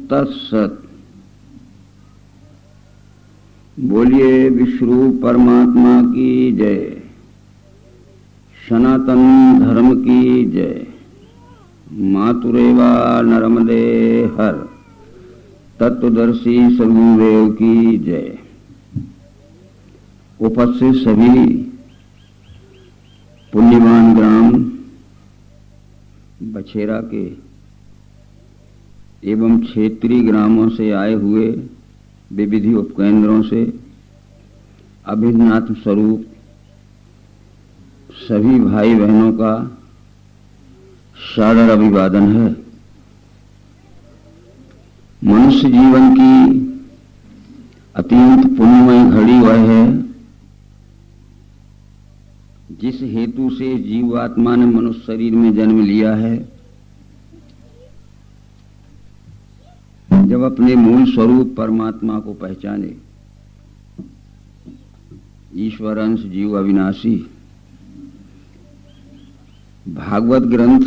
तत्सत। बोलिए विश्वरूप परमात्मा की जय, सनातन धर्म की जय, मातुरेवा नर्मदे हर, तत्वदर्शी सगुरुदेव की जय। उपस्थित सभी पुण्यवान ग्राम बछेरा के एवं क्षेत्रीय ग्रामों से आए हुए विविधि उपकेंद्रों से अभिन्नात्म स्वरूप सभी भाई बहनों का सादर अभिवादन है। मनुष्य जीवन की अत्यंत पुण्यमय घड़ी वह है जिस हेतु से जीवात्मा ने मनुष्य शरीर में जन्म लिया है। जब अपने मूल स्वरूप परमात्मा को पहचाने, ईश्वर अंश जीव अविनाशी, भागवत ग्रंथ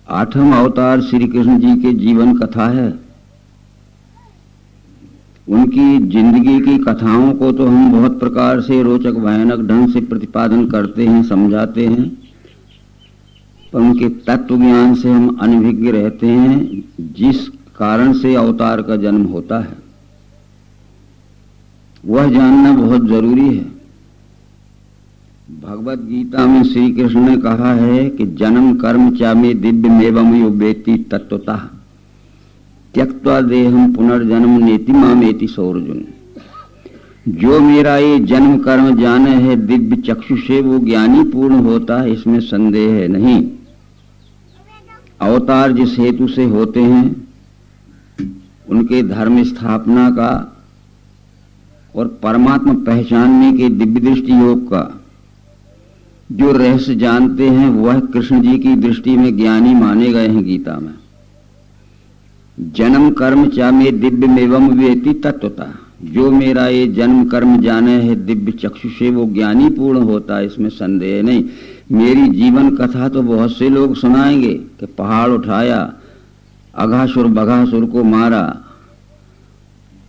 आठवां अवतार श्री कृष्ण जी के जीवन कथा है। उनकी जिंदगी की कथाओं को तो हम बहुत प्रकार से रोचक भयानक ढंग से प्रतिपादन करते हैं, समझाते हैं, पर उनके तत्व ज्ञान से हम अनभिज्ञ रहते हैं, जिस कारण से अवतार का जन्म होता है वह जानना बहुत जरूरी है। भगवत गीता में श्री कृष्ण ने कहा है कि जन्म कर्म चामे दिव्यमेवं यो वेत्ति तत्वतः त्यक्त्वा देहं पुनर्जन्म नेति मामेति सौर्जुन। जो मेरा ये जन्म कर्म जाने है दिव्य चक्षु से वो ज्ञानी पूर्ण होता है, इसमें संदेह है नहीं। अवतार जिस हेतु से होते हैं उनके धर्म स्थापना का और परमात्मा पहचानने के दिव्य दृष्टि योग का जो रहस्य जानते हैं वह कृष्ण जी की दृष्टि में ज्ञानी माने गए हैं गीता में। जन्म कर्म चामे दिव्यमेवं वेत्ति तत्वतः। जो मेरा ये जन्म कर्म जाने है दिव्य चक्षु से वो ज्ञानी पूर्ण होता है, इसमें संदेह नहीं। मेरी जीवन कथा तो बहुत से लोग सुनाएंगे कि पहाड़ उठाया, अघासुर बघासुर को मारा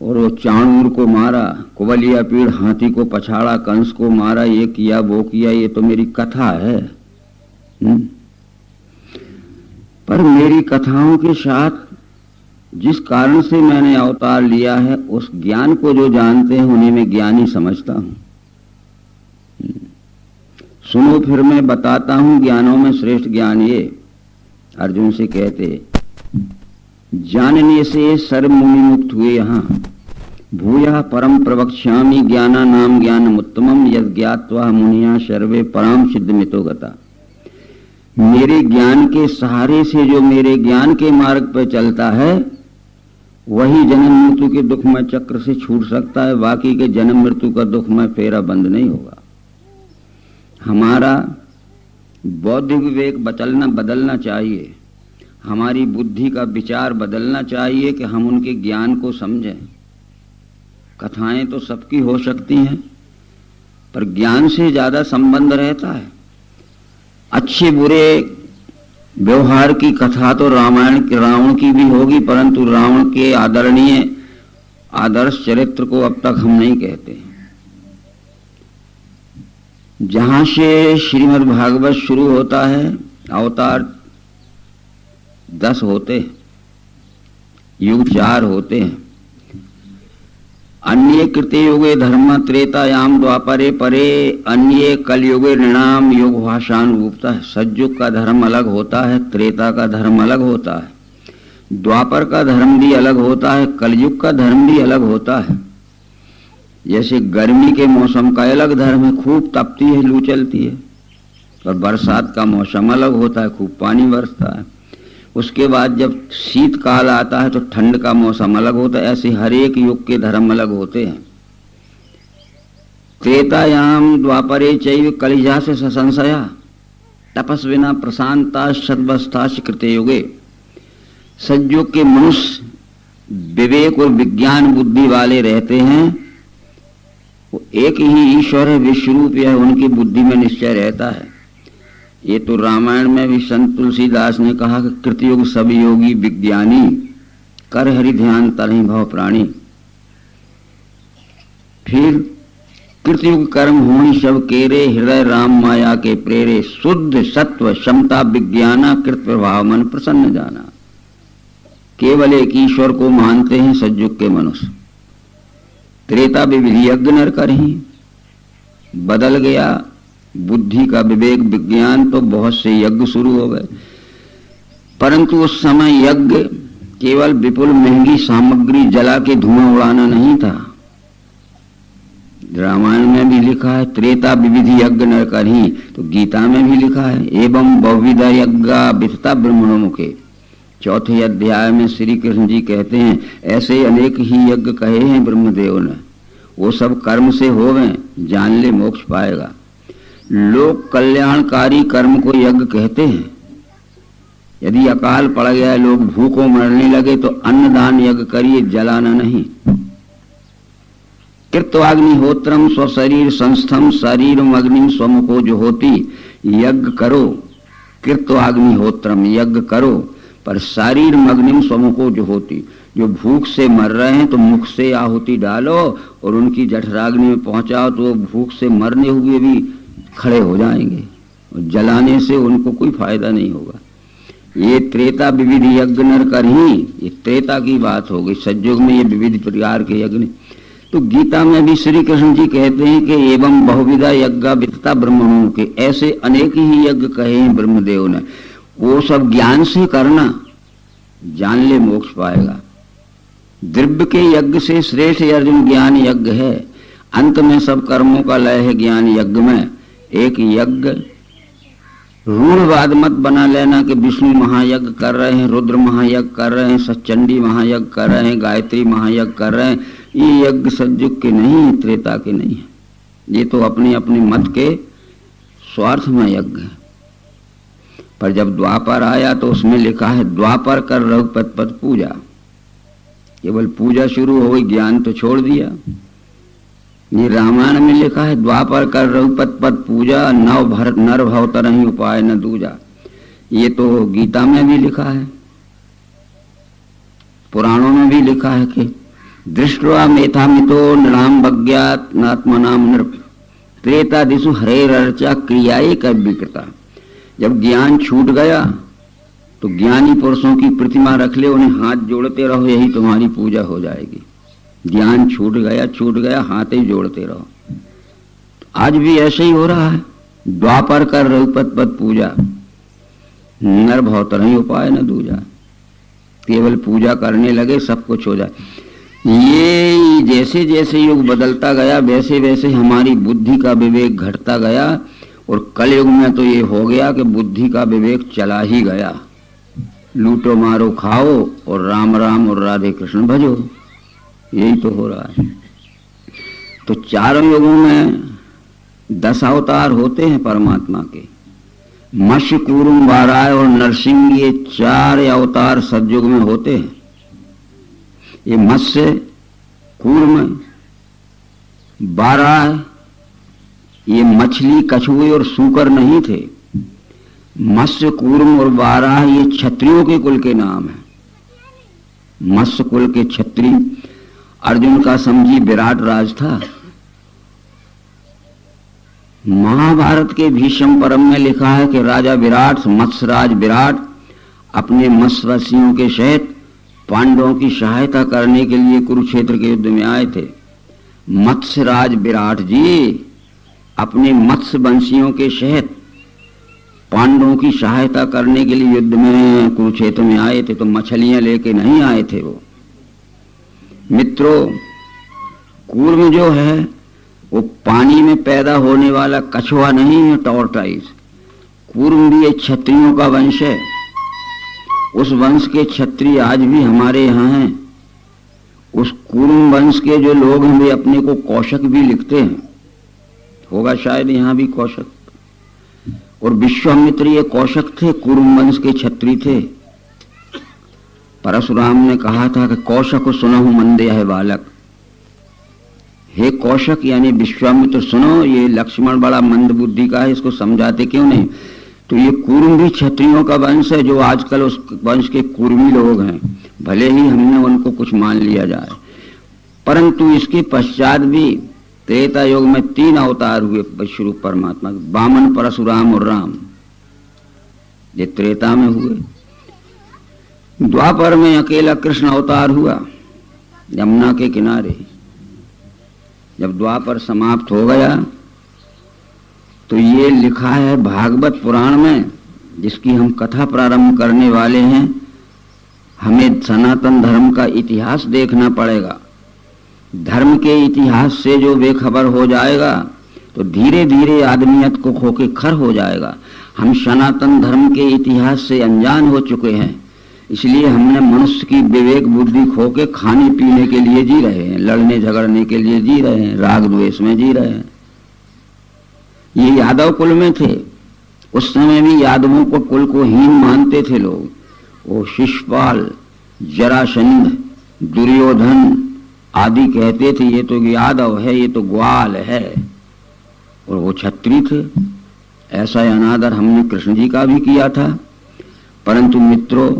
और वो चाणूर को मारा, कुबलिया पीड़ हाथी को पछाड़ा, कंस को मारा, ये किया वो किया, ये तो मेरी कथा है। पर मेरी कथाओं के साथ जिस कारण से मैंने अवतार लिया है उस ज्ञान को जो जानते हैं उन्हें मैं ज्ञानी समझता हूं। सुनो फिर मैं बताता हूं ज्ञानों में श्रेष्ठ ज्ञान ये। अर्जुन से कहते, जानने से सर्व मुनि मुक्त हुए यहाँ, भूया परम प्रवक्ष्यामि ज्ञाना नाम ज्ञानमुत्तमम यद ज्ञात्वा मुनिया सर्वे पराम सिद्धमितो गता। मेरे ज्ञान के सहारे से जो मेरे ज्ञान के मार्ग पर चलता है वही जन्म मृत्यु के दुखमय चक्र से छूट सकता है, बाकी के जन्म मृत्यु का दुखमय फेरा बंद नहीं होगा। हमारा बौद्धिक विवेक बदलना चाहिए, हमारी बुद्धि का विचार बदलना चाहिए कि हम उनके ज्ञान को समझें। कथाएं तो सबकी हो सकती हैं पर ज्ञान से ज्यादा संबंध रहता है। अच्छे बुरे व्यवहार की कथा तो रावण की भी होगी, परंतु रावण के आदरणीय आदर्श चरित्र को अब तक हम नहीं कहते। जहां से श्रीमद् भागवत शुरू होता है अवतार 10 होते हैं, युग 4 होते हैं। अन्ये कृते युगे धर्म त्रेतायाम द्वापरे परे अन्ये कलयुगे नृणाम योग भाषानुरूपता है। सतयुग का धर्म अलग होता है, त्रेता का धर्म अलग होता है, द्वापर का धर्म भी अलग होता है, कलयुग का धर्म भी अलग होता है। जैसे गर्मी के मौसम का अलग धर्म है, खूब तपती है, लू चलती है, और बरसात का मौसम अलग होता है, खूब पानी बरसता है। उसके बाद जब शीतकाल आता है तो ठंड का मौसम अलग होता है। ऐसे हर एक युग के धर्म अलग होते हैं। त्रेतायाम द्वापरे चैव कलिजा से संशया तपस्विना प्रशांता सद्वस्थाश्च कृते युगे। सज्जुग के मनुष्य विवेक और विज्ञान बुद्धि वाले रहते हैं। वो एक ही ईश्वर है, विश्वरूप यह उनकी बुद्धि में निश्चय रहता है। ये तो रामायण में भी संत तुलसीदास ने कहा कि कृतयुग सब योगी विज्ञानी कर हरि ध्यान तरहि भव प्राणी। फिर कृतयुग कर्म होनी सब केरे हृदय राम माया के प्रेरे। शुद्ध सत्व क्षमता विज्ञाना कृत प्रभाव मन प्रसन्न जाना। केवल एक ईश्वर को मानते हैं सज्जुग के मनुष्य। त्रेता विविधि यज्ञ नर करही। बदल गया बुद्धि का विवेक विज्ञान, तो बहुत से यज्ञ शुरू हो गए। परंतु उस समय यज्ञ केवल विपुल महंगी सामग्री जला के धुआं उड़ाना नहीं था। रामायण में भी लिखा है त्रेता विविधि यज्ञ नर करही, तो गीता में भी लिखा है एवं बहुविध यज्ञा वितता ब्रह्मणो मुखे। चौथे अध्याय में श्री कृष्ण जी कहते हैं ऐसे अनेक ही यज्ञ कहे हैं ब्रह्मदेव ने, वो सब कर्म से होवे, जान ले मोक्ष पाएगा। लोग कल्याणकारी कर्म को यज्ञ कहते हैं। यदि अकाल पड़ गया, लोग भूखों मरने लगे, तो अन्नदान यज्ञ करिए, जलाना नहीं। कृत्वाग्निहोत्रम स्वशरीर संस्थम शरीरम अग्नि स्वमुखो जो होती। यज्ञ करो, कृत्वाग्निहोत्रम यज्ञ करो, पर शारीर अग्निम स्वमुखो जो होती। जो भूख से मर रहे हैं तो मुख से आहुति डालो और उनकी जठराग्नि में पहुंचाओ, तो वो भूख से मरने हुए भी खड़े हो जाएंगे और जलाने से उनको कोई फायदा नहीं होगा। ये त्रेता विविधि यज्ञ नर करही, ये त्रेता की बात हो गई। सज्जुग में ये विविध प्रकार के यज्ञ। तो गीता में भी श्री कृष्ण जी कहते हैं कि एवं बहुविधा यज्ञ वितता ब्रह्मणों के, ऐसे अनेक ही यज्ञ कहे हैं ब्रह्मदेव ने। वो सब ज्ञान से करना, जान ले मोक्ष पाएगा। द्रव्य के यज्ञ से श्रेष्ठ अर्जुन ज्ञान यज्ञ है। अंत में सब कर्मों का लय है ज्ञान यज्ञ में। एक यज्ञ रूढ़वाद मत बना लेना कि विष्णु महायज्ञ कर रहे हैं, रुद्र महायज्ञ कर रहे हैं, सच्चंडी महायज्ञ कर रहे हैं, गायत्री महायज्ञ कर रहे हैं। ये यज्ञ सज्जुग के नहीं है, त्रेता के नहीं है। ये तो अपने अपने मत के स्वार्थ में यज्ञ है। पर जब द्वापर आया तो उसमें लिखा है द्वापर कर रघुपत पद पूजा। केवल पूजा शुरू हो गई, ज्ञान तो छोड़ दिया। ये रामायण में लिखा है द्वापर कर रघुपत पद पूजा, नर भव तरहि उपाय न दूजा। ये तो गीता में भी लिखा है, पुराणों में भी लिखा है कि दृष्टवा मेथामितो नृणाम भज्ञात नात्मनाम नृप त्रेता दिशु हरेरर्चा क्रियाए कव्यकृता। जब ज्ञान छूट गया तो ज्ञानी पुरुषों की प्रतिमा रख ले, उन्हें हाथ जोड़ते रहो, यही तुम्हारी पूजा हो जाएगी। ज्ञान छूट गया, हाथ ही जोड़ते रहो। आज भी ऐसे ही हो रहा है। द्वापर कर रघुपत पद पूजा, नर भव तरहि उपाय न दूजा। केवल पूजा करने लगे, सब कुछ हो जाए। ये जैसे जैसे युग बदलता गया वैसे वैसे हमारी बुद्धि का विवेक घटता गया, और कलयुग में तो ये हो गया कि बुद्धि का विवेक चला ही गया। लूटो मारो खाओ और राम राम और राधे कृष्ण भजो, यही तो हो रहा है। तो चारों युगों में 10 अवतार होते हैं परमात्मा के। मत्स्य कूर्म वाराह और नरसिंह, ये 4 अवतार सतयुग में होते हैं। ये मत्स्य कूर्म वाराह ये मछली कछुए और सूकर नहीं थे। मत्स्य कूर्म और वाराह ये क्षत्रियों के कुल के नाम है। मत्स्य कुल के क्षत्रिय अर्जुन का समझी विराट राज था। महाभारत के भीष्म पर्व में लिखा है कि राजा विराट, मत्स्यराज विराट अपने मत्स्यवासियों के सहित पांडवों की सहायता करने के लिए कुरुक्षेत्र के युद्ध में आए थे। मत्स्यराज विराट जी अपने मत्स्य वंशियों के सहित पांडवों की सहायता करने के लिए युद्ध में कुरुक्षेत्र में आए थे, तो मछलियां लेके नहीं आए थे वो। मित्रों, कूर्म जो है वो पानी में पैदा होने वाला कछुआ नहीं है, टॉर्टाइस। कूर्म भी एक क्षत्रियों का वंश है। उस वंश के क्षत्रिय आज भी हमारे यहाँ हैं। उस कूर्म वंश के जो लोग हैं वे अपने को कौशक भी लिखते हैं। होगा शायद यहाँ भी कौशक। और विश्वामित्र ये कौशक थे, कुरुम वंश के क्षत्रिय थे। परशुराम ने कहा था कि कौशक सुनहु मंदे है बालक। हे कौशक यानी विश्वामित्र सुनो, ये लक्ष्मण बड़ा मंद बुद्धि का है, इसको समझाते क्यों नहीं। तो ये कुरुम भी क्षत्रियों का वंश है, जो आजकल उस वंश के कुर्मी लोग हैं, भले ही हमने उनको कुछ मान लिया जाए, परंतु इसके पश्चात भी त्रेता युग में 3 अवतार हुए विश्व परमात्मा, वामन, परशुराम और राम। ये त्रेता में हुए। द्वापर में अकेला कृष्ण अवतार हुआ यमुना के किनारे। जब द्वापर समाप्त हो गया तो ये लिखा है भागवत पुराण में, जिसकी हम कथा प्रारंभ करने वाले हैं। हमें सनातन धर्म का इतिहास देखना पड़ेगा। धर्म के इतिहास से जो बेखबर हो जाएगा तो धीरे धीरे आदमियत को खोके खर हो जाएगा। हम सनातन धर्म के इतिहास से अनजान हो चुके हैं, इसलिए हमने मनुष्य की विवेक बुद्धि खो के खाने पीने के लिए जी रहे हैं, लड़ने झगड़ने के लिए जी रहे हैं, राग द्वेष में जी रहे हैं। ये यादव कुल में थे, उस समय भी यादवों को कुल को हीन मानते थे लोग। वो शिशुपाल, जरासंध, दुर्योधन आदि कहते थे ये तो यादव है, ये तो ग्वाल है, और वो क्षत्रिय थे। ऐसा अनादर हमने कृष्ण जी का भी किया था। परंतु मित्रों,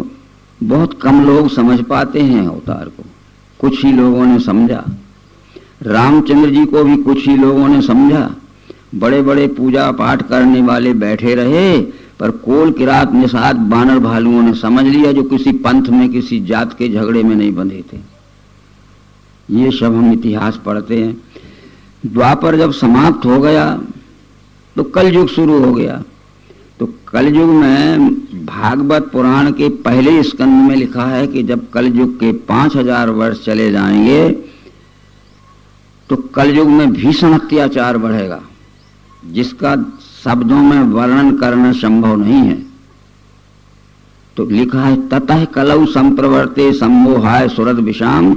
बहुत कम लोग समझ पाते हैं अवतार को, कुछ ही लोगों ने समझा। रामचंद्र जी को भी कुछ ही लोगों ने समझा। बड़े बड़े पूजा पाठ करने वाले बैठे रहे, पर कोल किरात निषाद बानर भालुओं ने समझ लिया, जो किसी पंथ में किसी जात के झगड़े में नहीं बंधे थे। ये सब हम इतिहास पढ़ते हैं। द्वापर जब समाप्त हो गया तो कलयुग शुरू हो गया। तो कलयुग में भागवत पुराण के पहले स्कंद में लिखा है कि जब कलयुग के 5000 वर्ष चले जाएंगे तो कलयुग में भीषण अत्याचार बढ़ेगा, जिसका शब्दों में वर्णन करना संभव नहीं है। तो लिखा है ततः कलौ संप्रवर्ते सम्मोहाय सुरद विषाम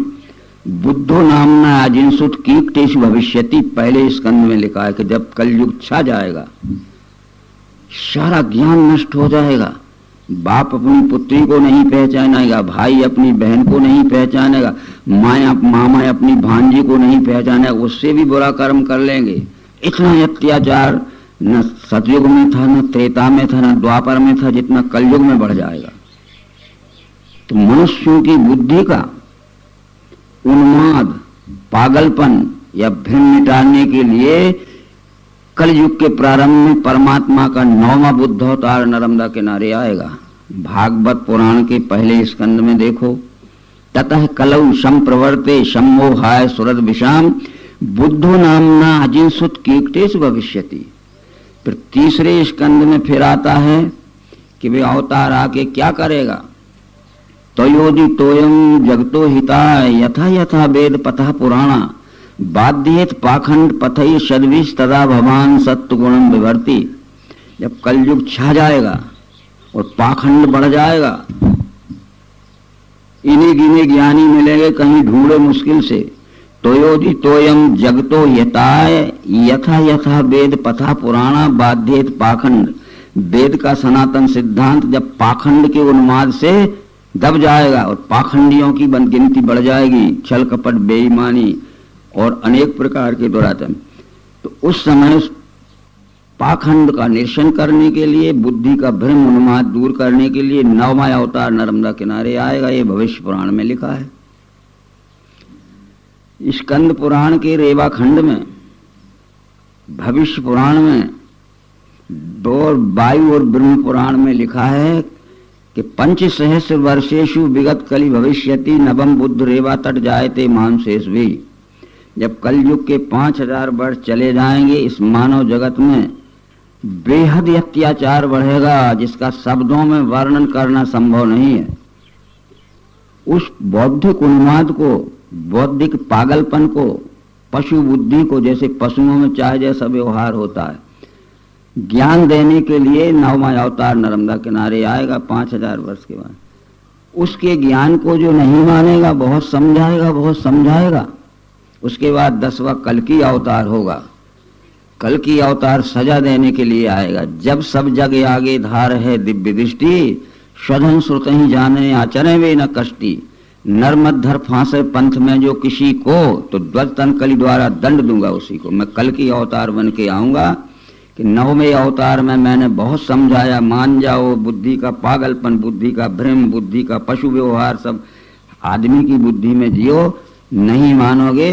बुद्धो नामना अजिंसुत कीक्टेषु भविष्यति। पहले स्कंद में लिखा है कि जब कलयुग छा जाएगा, सारा ज्ञान नष्ट हो जाएगा, बाप अपनी पुत्री को नहीं पहचानेगा, भाई अपनी बहन को नहीं पहचानेगा, मामा अपनी भांजी को नहीं पहचानेगा, उससे भी बुरा कर्म कर लेंगे। इतना अत्याचार न सतयुग में था, न त्रेता में था, न द्वापर में था, जितना कलयुग में बढ़ जाएगा। तो मनुष्यों की बुद्धि का उन्माद, पागलपन या भ्रम मिटाने के लिए कलयुग के प्रारंभ में परमात्मा का 9वां बुद्ध अवतार नर्मदा किनारे आएगा। भागवत पुराण के पहले स्कंद में देखो, ततः कलौ संप्रवर्ते सम्मोहाय सुरद विषाम बुद्धो नामना अजिंसुत कीक्टेषु भविष्यति। फिर तीसरे स्कंद में फिर आता है कि वे अवतार आके क्या करेगा। तयोदि तोयम जगतो हिताय यथा यथा वेद पथा पुराणा बाध्येत पाखंड पथई सद्विष तदा भगवान सत्य गुणम विवर्ति। जब कलयुग छा जाएगा और पाखंड बढ़ जाएगा, इन्हीं गिने ज्ञानी मिलेंगे कहीं ढूंढे मुश्किल से। तोयोदि तोयम जगतो हिताय यथा यथा वेद पथा पुराणा बाध्येत पाखंड। वेद का सनातन सिद्धांत जब पाखंड के उन्माद से दब जाएगा और पाखंडियों की गिनती बढ़ जाएगी, छल कपट बेईमानी और अनेक प्रकार के दुराचरण, तो उस समय उस पाखंड का निरसन करने के लिए, बुद्धि का भ्रम उन्माद दूर करने के लिए 9वां अवतार नर्मदा किनारे आएगा। ये भविष्य पुराण में लिखा है। स्कंद पुराण के रेवा खंड में, भविष्य पुराण में और वायु और ब्रह्म पुराण में लिखा है कि 5 वर्षेषु विगत कलि भविष्यति नवम बुद्ध रेवा तट जायते मानसेश भी। जब कलयुग के 5000 वर्ष चले जाएंगे, इस मानव जगत में बेहद अत्याचार बढ़ेगा, जिसका शब्दों में वर्णन करना संभव नहीं है। उस बौद्धिक उन्माद को, बौद्धिक पागलपन को, पशु बुद्धि को, जैसे पशुओं में चाहे जैसा व्यवहार होता है, ज्ञान देने के लिए 9वां अवतार नर्मदा किनारे आएगा 5000 वर्ष के बाद। उसके ज्ञान को जो नहीं मानेगा, बहुत समझाएगा, बहुत समझाएगा। उसके बाद 10वां कल्कि अवतार होगा। कल की अवतार सजा देने के लिए आएगा। जब सब जग आगे धार है दिव्य दृष्टि, स्वधन श्रुत ही जाने आचरे वे न कष्टी। नर्मधर फांसे पंथ में जो किसी को, तो ध्वज तन कली द्वारा दंड दूंगा उसी को। मैं कल की अवतार बन के आऊंगा कि 9वें अवतार में मैंने बहुत समझाया, मान जाओ, बुद्धि का पागलपन, बुद्धि का भ्रम, बुद्धि का पशु व्यवहार सब आदमी की बुद्धि में जियो। नहीं मानोगे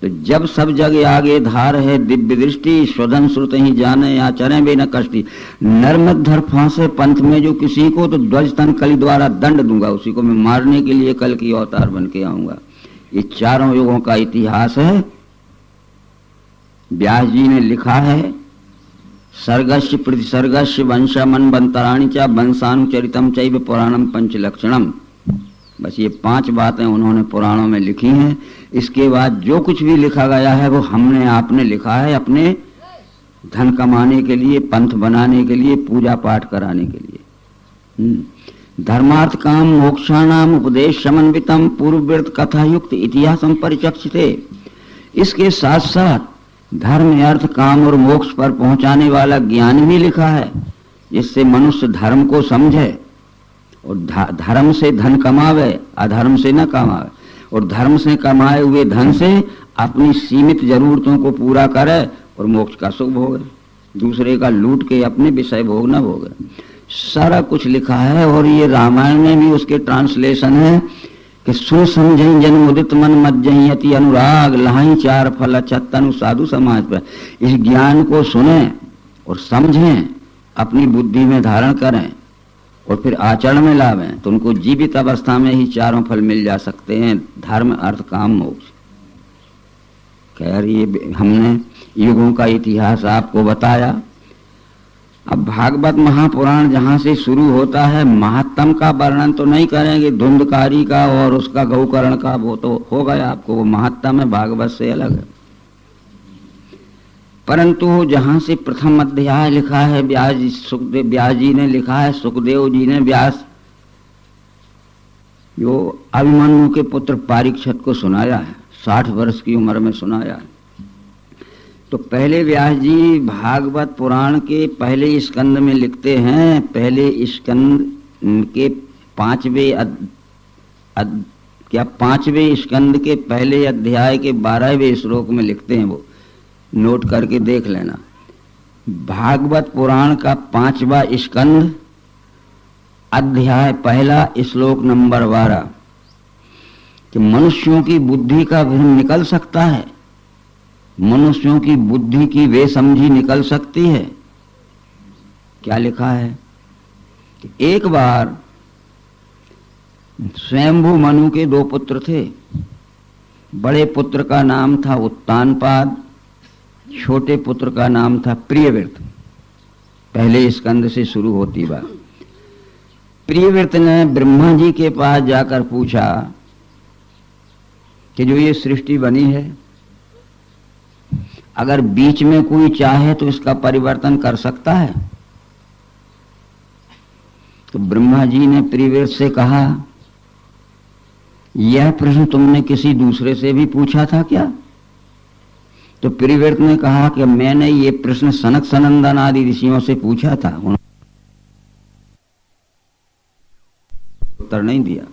तो जब सब जग आगे धार है दिव्य दृष्टि, स्वधन श्रुत ही जाने आचरे वे न कष्टी। नर्मधर फांसे पंथ में जो किसी को, तो ध्वज तन कली द्वारा दंड दूंगा उसी को। मैं मारने के लिए कल की अवतार बन के आऊंगा। ये चारों युगों का इतिहास है, व्यास जी ने लिखा है। सर्गस्य प्रतिसर्गस्य वंशा मनवंतराणि च वंशानुचरितम चैव पुराणम पंचलक्षणम। बस ये 5 बातें उन्होंने पुराणों में लिखी हैं। इसके बाद जो कुछ भी लिखा गया है वो हमने आपने लिखा है, अपने धन कमाने के लिए, पंथ बनाने के लिए, पूजा पाठ कराने के लिए। धर्मार्थ काम मोक्षाणाम उपदेश समन्वितम पूर्ववृत्त कथा युक्त इतिहासम परिचक्षिते। इसके साथ साथ धर्म अर्थ काम और मोक्ष पर पहुंचाने वाला ज्ञान भी लिखा है, जिससे मनुष्य धर्म को समझे और धर्म से धन कमावे, अधर्म से न कमावे, और धर्म से कमाए हुए धन से अपनी सीमित जरूरतों को पूरा करे और मोक्ष का सुख भोगे। दूसरे का लूट के अपने विषय भोग न भोगे। सारा कुछ लिखा है। और ये रामायण में भी उसके ट्रांसलेशन है कि सुन समझें जन उदित मन मज्जहि अति अनुराग, लहाई चार फल चतनु साधु समाज पर। इस ज्ञान को सुने और समझें, अपनी बुद्धि में धारण करें और फिर आचरण में लावें, तो उनको जीवित अवस्था में ही चारों फल मिल जा सकते हैं, धर्म अर्थ काम मोक्ष। खैर, ये हमने युगों का इतिहास आपको बताया। अब भागवत महापुराण जहां से शुरू होता है, महात्म का वर्णन तो नहीं करेंगे, धुंधकारी का और उसका गौकर्ण का वो तो हो गया आपको, वो महात्म है, भागवत से अलग है। परंतु जहां से प्रथम अध्याय लिखा है, व्यास जी ने लिखा है, सुखदेव जी ने व्यास जो अभिमन्यु के पुत्र परीक्षित को सुनाया है, 60 वर्ष की उम्र में सुनाया है। तो पहले व्यास जी भागवत पुराण के पहले स्कंद में लिखते हैं, पहले स्कंद के 5वें स्कंद के पहले अध्याय के 12वें श्लोक में लिखते हैं, वो नोट करके देख लेना। भागवत पुराण का 5वां स्कंद, अध्याय पहला, श्लोक नंबर 12 कि मनुष्यों की बुद्धि का भ्रम निकल सकता है, मनुष्यों की बुद्धि की वे समझी निकल सकती है। क्या लिखा है कि एक बार स्वयंभू मनु के 2 पुत्र थे। बड़े पुत्र का नाम था उत्तानपाद, छोटे पुत्र का नाम था प्रियव्रत। पहले स्कंद से शुरू होती बात। प्रियव्रत ने ब्रह्मा जी के पास जाकर पूछा कि जो ये सृष्टि बनी है, अगर बीच में कोई चाहे तो इसका परिवर्तन कर सकता है? तो ब्रह्मा जी ने प्रियव्रत से कहा, यह प्रश्न तुमने किसी दूसरे से भी पूछा था क्या? तो प्रियव्रत ने कहा कि मैंने ये प्रश्न सनक सनंदन आदि ऋषियों से पूछा था, उत्तर नहीं दिया।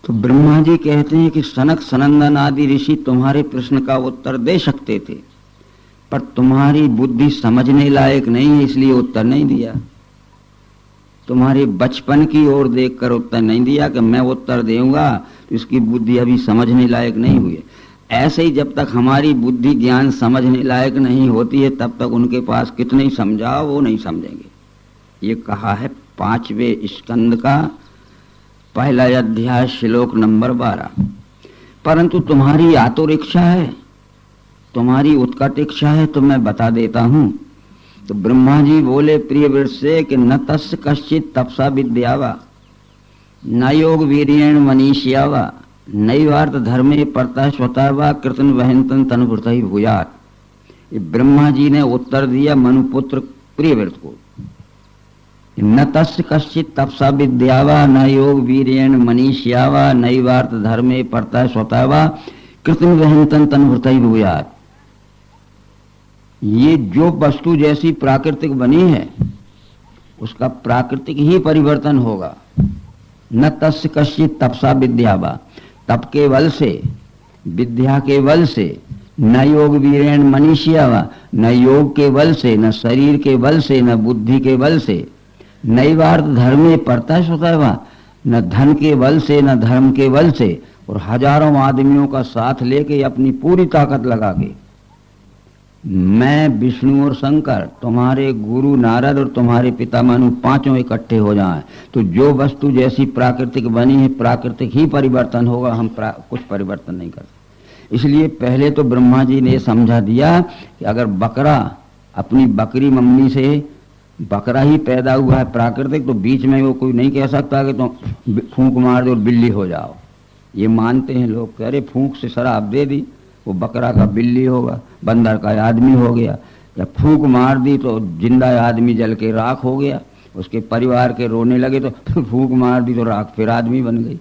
तो ब्रह्मा जी कहते हैं कि सनक सनंदन आदि ऋषि तुम्हारे प्रश्न का उत्तर दे सकते थे, पर तुम्हारी बुद्धि समझने लायक नहीं है, इसलिए उत्तर नहीं दिया। तुम्हारे बचपन की ओर देखकर उत्तर नहीं दिया कि मैं उत्तर दूंगा, तो इसकी बुद्धि अभी समझने लायक नहीं हुई है। ऐसे ही जब तक हमारी बुद्धि ज्ञान समझने लायक नहीं होती है, तब तक उनके पास कितने ही समझाओ वो नहीं समझेंगे। ये कहा है 5वें स्कंद का पहला अध्याय श्लोक नंबर 12। परंतु तुम्हारी आतुर इच्छा है, तुम्हारी उत्कट इच्छा है, तो मैं बता देता हूं। तो ब्रह्मा जी बोले प्रियव्रत से कि न तस्य कश्चित तपसा विद्यावा, न योग वीर्येण मनीष्यावा, नैवार्थ धर्मे परता स्वतः वा कृतन वहंतन तनुभृत ही भूयात। ये ब्रह्मा जी ने उत्तर दिया मनुपुत्र प्रियव्रत को। न तस्य कश्चित तपसा विद्यावा, न योग वीर्येण मनीष्यावा, नैवार्थ धर्मे परता स्वतः वा कृतन वहंतन तनुभृत ही भूयात। ये जो वस्तु जैसी प्राकृतिक बनी है उसका प्राकृतिक ही परिवर्तन होगा। न तस्य कश्चित् तपसा विद्या वा, तप के बल से, विद्या के बल से, न योग वीरेण मनीषिया वा, न योग के बल से, न शरीर के बल से, न बुद्धि के बल से, नैवार्थ धर्मे परता स्वतः वा, न धन के बल से, न धर्म के बल से, और हजारों आदमियों का साथ लेके अपनी पूरी ताकत लगा के मैं विष्णु और शंकर, तुम्हारे गुरु नारद और तुम्हारे पिता मनु पांचों इकट्ठे हो जाएं तो जो वस्तु जैसी प्राकृतिक बनी है प्राकृतिक ही परिवर्तन होगा, हम कुछ परिवर्तन नहीं करते। इसलिए पहले तो ब्रह्मा जी ने समझा दिया कि अगर बकरा अपनी बकरी मम्मी से बकरा ही पैदा हुआ है प्राकृतिक, तो बीच में वो कोई नहीं कह सकता कि तुम फूंक मार दो और बिल्ली हो जाओ। ये मानते हैं लोग, कह रहे फूंक से शराब दे दी वो बकरा का बिल्ली होगा, बंदर का आदमी हो गया, या फूंक मार दी तो जिंदा आदमी जल के राख हो गया, उसके परिवार के रोने लगे तो फूंक मार दी तो राख फिर आदमी बन गई।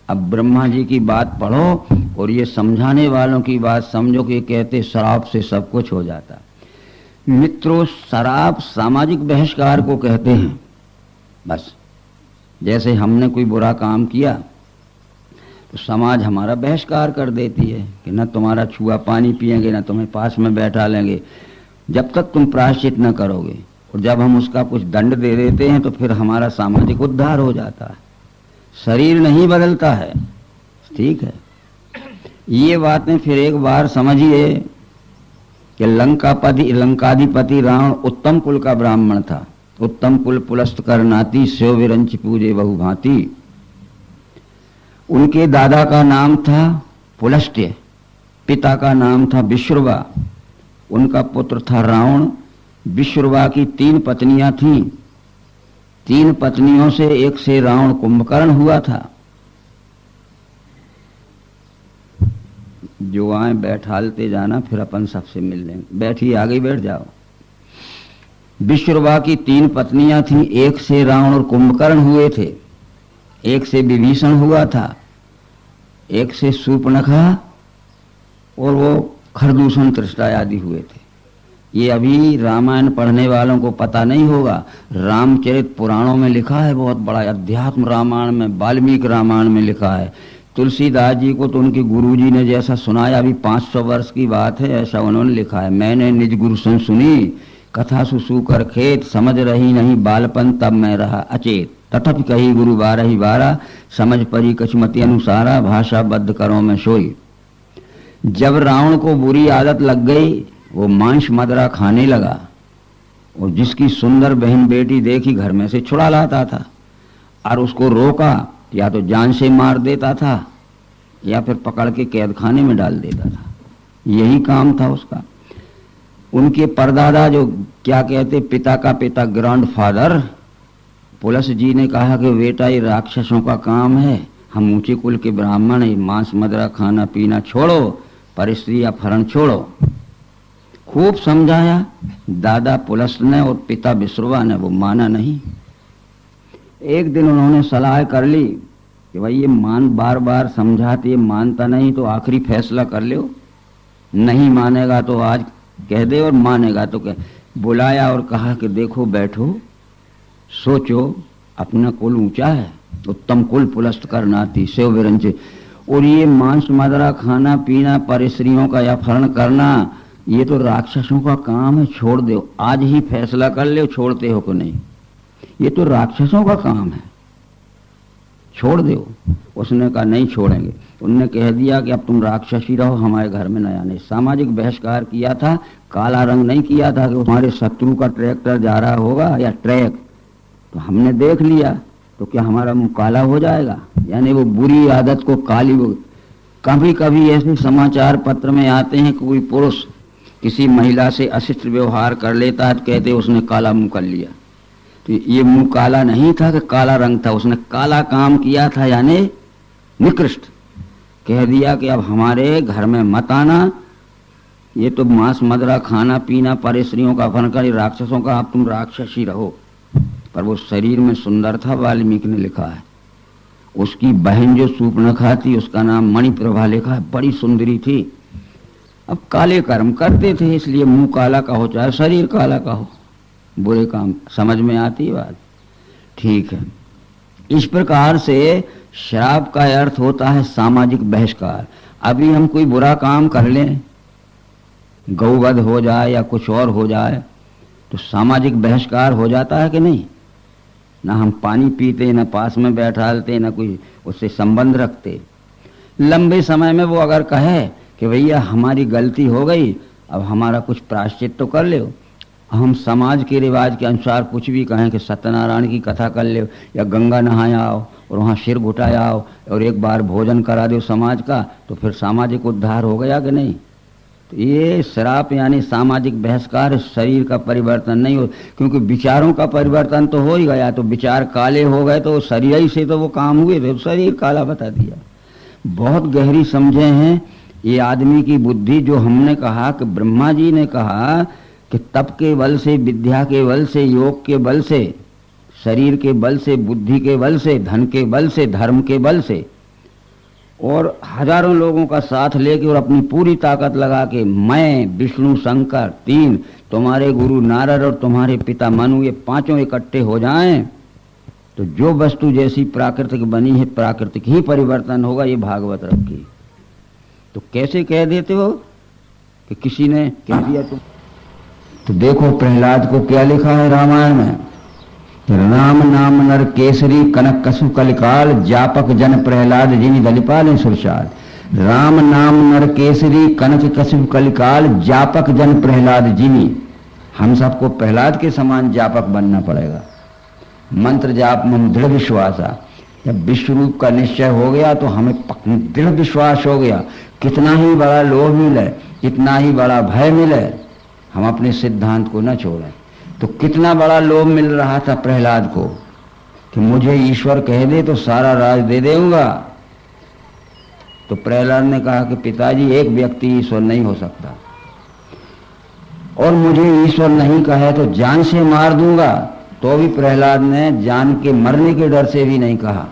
अब ब्रह्मा जी की बात पढ़ो और ये समझाने वालों की बात समझो कि कहते शराब से सब कुछ हो जाता। मित्रों, शराब सामाजिक बहिष्कार को कहते हैं। बस जैसे हमने कोई बुरा काम किया तो समाज हमारा बहिष्कार कर देती है कि न तुम्हारा छुआ पानी पिएंगे, न तुम्हें पास में बैठा लेंगे जब तक तुम प्रायश्चित न करोगे। और जब हम उसका कुछ दंड दे देते हैं तो फिर हमारा सामाजिक उद्धार हो जाता है। शरीर नहीं बदलता है, ठीक है। ये बातें फिर एक बार समझिए कि लंकाधिपति रावण उत्तम कुल का ब्राह्मण था। उत्तम कुल पुलस्त कर नाती, स्यो विरंच पूजे बहुभांति। उनके दादा का नाम था पुलस्त्य, पिता का नाम था विश्रुवा, उनका पुत्र था रावण। विश्रुवा की 3 पत्नियां थीं। 3 पत्नियों से एक से रावण कुंभकर्ण हुआ था। जो आए बैठालते जाना, फिर अपन सबसे मिल लेंगे। बैठिए, आगे बैठ जाओ। विश्रुवा की 3 पत्नियां थीं, एक से रावण और कुंभकर्ण हुए थे, एक से विभीषण हुआ था, एक से शूर्पणखा, और वो खरदूषण तृष्टा आदि हुए थे। ये अभी रामायण पढ़ने वालों को पता नहीं होगा। रामचरित पुराणों में लिखा है, बहुत बड़ा अध्यात्म रामायण में, वाल्मीकि रामायण में लिखा है। तुलसीदास जी को तो उनके गुरुजी ने जैसा सुनाया, अभी 500 वर्ष की बात है, ऐसा उन्होंने लिखा है। मैंने निज गुरु सन सुनी, कथा सुसू कर खेत, समझ रही नहीं बालपन तब मैं रहा अचेत। तथापि कही गुरु 12 12, समझ परी कछमति अनुसारा, भाषा बद्ध करो में सोई। जब रावण को बुरी आदत लग गई, वो मांस मदरा खाने लगा, और जिसकी सुंदर बहन बेटी देखी घर में से छुड़ा लाता था, और उसको रोका या तो जान से मार देता था या फिर पकड़ के कैद खाने में डाल देता था। यही काम था उसका। उनके परदादा, जो क्या कहते पिता का पिता, ग्रैंडफादर पुलस जी ने कहा कि बेटा ये राक्षसों का काम है, हम ऊंचे कुल के ब्राह्मण हैं, मांस मदरा खाना पीना छोड़ो, पर स्त्री अपहरण छोड़ो। खूब समझाया दादा पुलस ने और पिता विश्रुवा ने, वो माना नहीं। एक दिन उन्होंने सलाह कर ली कि भाई ये बार बार समझाते, ये मानता नहीं तो आखिरी फैसला कर लो, नहीं मानेगा तो आज कह दे और मानेगा तो कह। बुलाया और कहा कि देखो बैठो, सोचो, अपना कुल ऊंचा है, उत्तम कुल पुलस्त कर नाती, सेव विरंच, और ये मांस मदरा खाना पीना, पर स्त्रियों का अपहरण करना, ये तो राक्षसों का काम है, छोड़ दो। आज ही फैसला कर ले छोड़ते हो कि नहीं, ये तो राक्षसों का काम है, छोड़ दो। उसने कहा नहीं छोड़ेंगे। उनने कह दिया कि अब तुम राक्षसी रहो, हमारे घर में न आने। सामाजिक बहिष्कार किया था, काला रंग नहीं किया था कि हमारे शत्रु का ट्रैक्टर जा रहा होगा या ट्रैक, तो हमने देख लिया तो क्या हमारा मुंह काला हो जाएगा। यानी वो बुरी आदत को काली। कभी कभी ऐसे समाचार पत्र में आते हैं कि कोई पुरुष किसी महिला से अशिष्ट व्यवहार कर लेता है, तो कहते उसने काला मुंह कर लिया। तो ये मुंह काला नहीं था कि काला रंग था, उसने काला काम किया था, यानी निकृष्ट। कह दिया कि अब हमारे घर में मत आना, ये तो मांस मदरा खाना पीना, पर स्त्रियों का अपहरण कर, राक्षसों का, अब तुम राक्षसी रहो। पर वो शरीर में सुंदर था, वाल्मीकि ने लिखा है। उसकी बहन जो शूर्पणखा थी, उसका नाम मणिप्रभा लिखा है, बड़ी सुंदरी थी। अब काले कर्म करते थे इसलिए मुंह काला का हो चाहे शरीर काला का हो, बुरे काम। समझ में आती है बात? ठीक है। इस प्रकार से श्राप का अर्थ होता है सामाजिक बहिष्कार। अभी हम कोई बुरा काम कर लें, गौवध हो जाए या कुछ और हो जाए, तो सामाजिक बहिष्कार हो जाता है कि नहीं? ना हम पानी पीते, ना पास में बैठालते, ना कोई उससे संबंध रखते। लंबे समय में वो अगर कहे कि भैया हमारी गलती हो गई, अब हमारा कुछ प्रायश्चित तो कर लो, हम समाज के रिवाज के अनुसार कुछ भी कहें कि सत्यनारायण की कथा कर लो या गंगा नहाया आओ और वहाँ सिर घुटाया आओ और एक बार भोजन करा दो समाज का, तो फिर सामाजिक उद्धार हो गया कि नहीं? तो ये श्राप यानी सामाजिक बहिष्कार शरीर का परिवर्तन नहीं हो, क्योंकि विचारों का परिवर्तन तो हो ही गया। तो विचार काले हो गए तो शरीर ही से तो वो काम हुए थे, शरीर काला बता दिया। बहुत गहरी समझे हैं ये आदमी की बुद्धि। जो हमने कहा कि ब्रह्मा जी ने कहा कि तप के बल से, विद्या के बल से, योग के बल से, शरीर के बल से, बुद्धि के बल से, धन के बल से, धर्म के बल से, और हजारों लोगों का साथ लेके और अपनी पूरी ताकत लगा के मैं, विष्णु, शंकर तीन, तुम्हारे गुरु नारद और तुम्हारे पिता मनु, ये पांचों इकट्ठे हो जाएं तो जो वस्तु जैसी प्राकृतिक बनी है प्राकृतिक ही परिवर्तन होगा। ये भागवत रखी। तो कैसे कह देते हो कि किसी ने कह दिया तुम? तो देखो प्रहलाद को क्या लिखा है रामायण में, राम नाम नर केसरी कनक कसु कलिकाल जापक जन प्रहलाद जिनि दलिपाल सुरसाल। राम नाम नर केसरी कनक कसु कलिकाल जापक जन प्रहलाद जिनि। हम सबको प्रहलाद के समान जापक बनना पड़ेगा। मंत्र जाप में दृढ़ विश्वास आ। जब विश्व रूप का निश्चय हो गया तो हमें दृढ़ विश्वास हो गया, कितना ही बड़ा लोभ मिले, कितना ही बड़ा भय मिले, हम अपने सिद्धांत को न छोड़ें। तो कितना बड़ा लोभ मिल रहा था प्रहलाद को कि मुझे ईश्वर कह दे तो सारा राज दे दूंगा। तो प्रहलाद ने कहा कि पिताजी एक व्यक्ति ईश्वर नहीं हो सकता, और मुझे ईश्वर नहीं कहे तो जान से मार दूंगा। तो भी प्रहलाद ने जान के मरने के डर से भी नहीं कहा।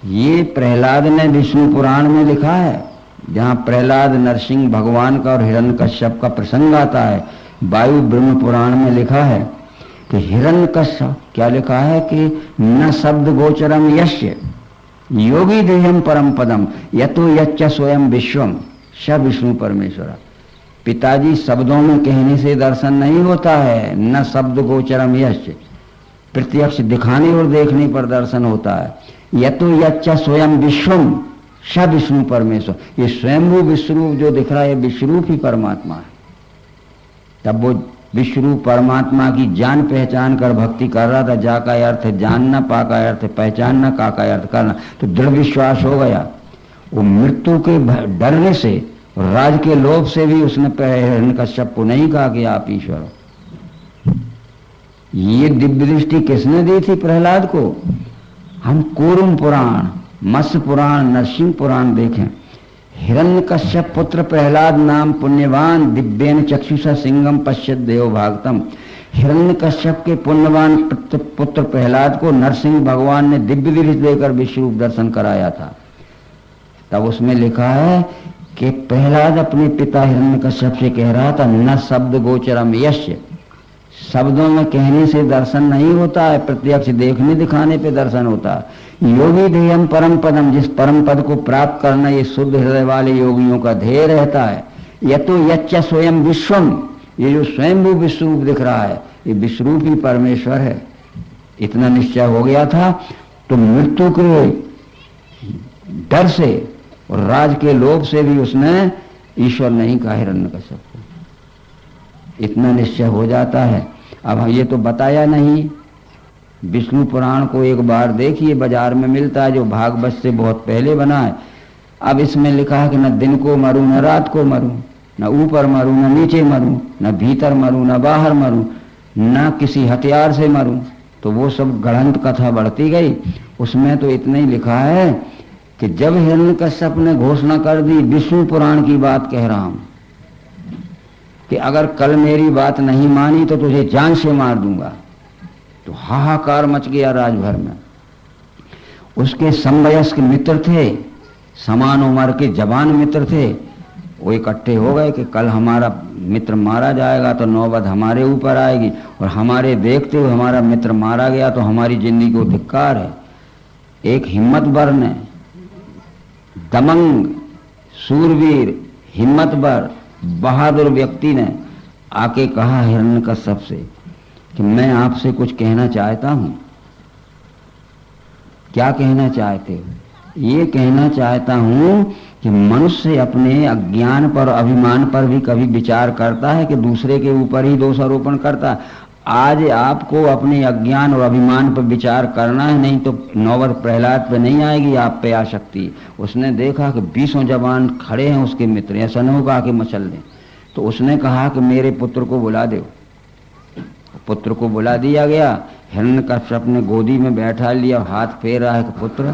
ये प्रहलाद ने विष्णु पुराण में लिखा है, जहां प्रहलाद नरसिंह भगवान का और हिरण्यकश्यप का प्रसंग आता है। वायु ब्रह्म पुराण में लिखा है कि हिरण्यकश्यप क्या लिखा है कि न शब्द गोचरम यस्य योगी देहम परम पदम यतो यच्च स्वयं विश्वम स विष्णु परमेश्वर। पिताजी शब्दों में कहने से दर्शन नहीं होता है, न शब्द गोचरम यस्य, प्रत्यक्ष दिखाने और देखने पर दर्शन होता है। यतो यच्च स्वयं विश्वम स विष्णु परमेश्वर। ये स्वयंभू विश्वरूप जो दिख रहा है विश्वरूप ही परमात्मा है। तब वो विश्वरूप परमात्मा की जान पहचान कर भक्ति कर रहा था। जा का अर्थ है जानना, पा का अर्थ है पहचानना, का अर्थ करना। तो दृढ़ विश्वास हो गया। वो मृत्यु के डरने से और राज के लोभ से भी उसने हिरण्यकश्यप को नहीं कहा कि आप ईश्वर हो। ये दिव्य दृष्टि किसने दी थी प्रहलाद को? हम कूर्म पुराण, मत्स्य पुराण, नरसिंह पुराण देखें। हिरण्यकश्यप पुत्र प्रहलाद नाम पुण्यवान दिव्येन चक्षुषा सिंगम पश्यत देव भागतम। हिरण्यकश्यप के पुण्यवान पुत्र प्रहलाद को नरसिंह भगवान ने दिव्य दृष्टि देकर विश्वरूप दर्शन कराया था। तब उसमें लिखा है कि प्रहलाद अपने पिता हिरण्यकश्यप से कह रहा था न शब्द गोचरम यस्य। शब्दों में कहने से दर्शन नहीं होता है, प्रत्यक्ष देखने दिखाने पे दर्शन होता है। योगी ध्येयम परम पदम, जिस परम पद को प्राप्त करना ये शुद्ध हृदय वाले योगियों का ध्येय रहता है। यतो यच्च स्वयं विश्वम, ये जो स्वयंभू विश्वरूप दिख रहा है ये विश्वरूप ही परमेश्वर है। इतना निश्चय हो गया था। तो मृत्यु के डर से और राज के लोभ से भी उसने ईश्वर नहीं कहा हिरण्यकश्यप को। इतना निश्चय हो जाता है। अब ये तो बताया नहीं। विष्णु पुराण को एक बार देखिए, बाजार में मिलता है, जो भागवत से बहुत पहले बना है। अब इसमें लिखा है कि न दिन को मरूं न रात को मरूं, न ऊपर मरूं न नीचे मरूं, न भीतर मरूं न बाहर मरूं, न किसी हथियार से मरूं। तो वो सब गढ़ंत कथा बढ़ती गई। उसमें तो इतना ही लिखा है कि जब हिरण्यकश्यप ने घोषणा कर दी, विष्णु पुराण की बात कह रहा हूं, कि अगर कल मेरी बात नहीं मानी तो तुझे जान से मार दूंगा, तो हाहाकार मच गया राजभर में। उसके समवयस्क मित्र थे, समान उम्र के जवान मित्र थे, वो इकट्ठे हो गए कि कल हमारा मित्र मारा जाएगा तो नौबत हमारे ऊपर आएगी, और हमारे देखते हुए हमारा मित्र मारा गया तो हमारी जिंदगी को धिक्कार है। एक हिम्मतवर ने, दमंग, सूरवीर, हिम्मतवर, बहादुर व्यक्ति ने आके कहा हिरण्यकश्यप से कि मैं आपसे कुछ कहना चाहता हूं। क्या कहना चाहते हो? ये कहना चाहता हूं कि मनुष्य अपने अज्ञान पर, अभिमान पर भी कभी विचार करता है कि दूसरे के ऊपर ही दोषारोपण करता है। आज आपको अपने अज्ञान और अभिमान पर विचार करना है, नहीं तो नौबत प्रहलाद पे नहीं आएगी, आप पे आ सकती है। उसने देखा कि 20 जवान खड़े हैं उसके मित्र, ऐसा न होगा कि मचल दें। तो उसने कहा कि मेरे पुत्र को बुला दो। पुत्र को बुला दिया गया। हिरण्यकश्यप ने गोदी में बैठा लिया, हाथ फेर रहा है कि पुत्र,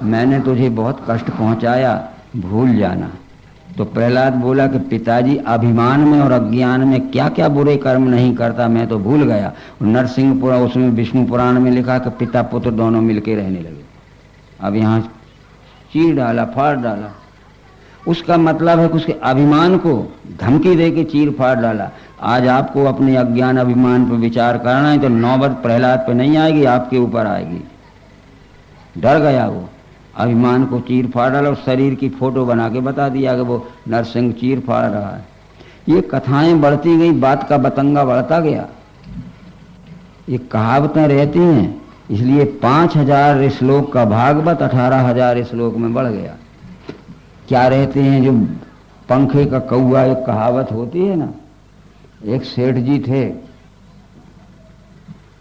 मैंने तुझे बहुत कष्ट पहुंचाया, भूल जाना। तो प्रहलाद बोला कि पिताजी, अभिमान में और अज्ञान में क्या क्या बुरे कर्म नहीं करता, मैं तो भूल गया। नरसिंह पुराण, उसमें विष्णु पुराण में लिखा कि पिता पुत्र दोनों मिलके रहने लगे। अब यहाँ चीर डाला, फाड़ डाला। उसका मतलब है कि उसके अभिमान को धमकी दे के चीर फाड़ डाला। आज आपको अपने अज्ञान अभिमान पर विचार करना है तो नौबत प्रहलाद पे नहीं आएगी, आपके ऊपर आएगी। डर गया वो, अभिमान को चीर फाड़ डाला और शरीर की फोटो बना के बता दिया कि वो नरसिंह चीर फाड़ रहा है। ये कथाएं बढ़ती गई, बात का बतंगा बढ़ता गया। ये कहावतें रहती हैं, इसलिए 5000 श्लोक का भागवत 18,000 श्लोक में बढ़ गया। क्या रहते हैं, जो पंखे का कौआ, एक कहावत होती है ना। एक सेठ जी थे,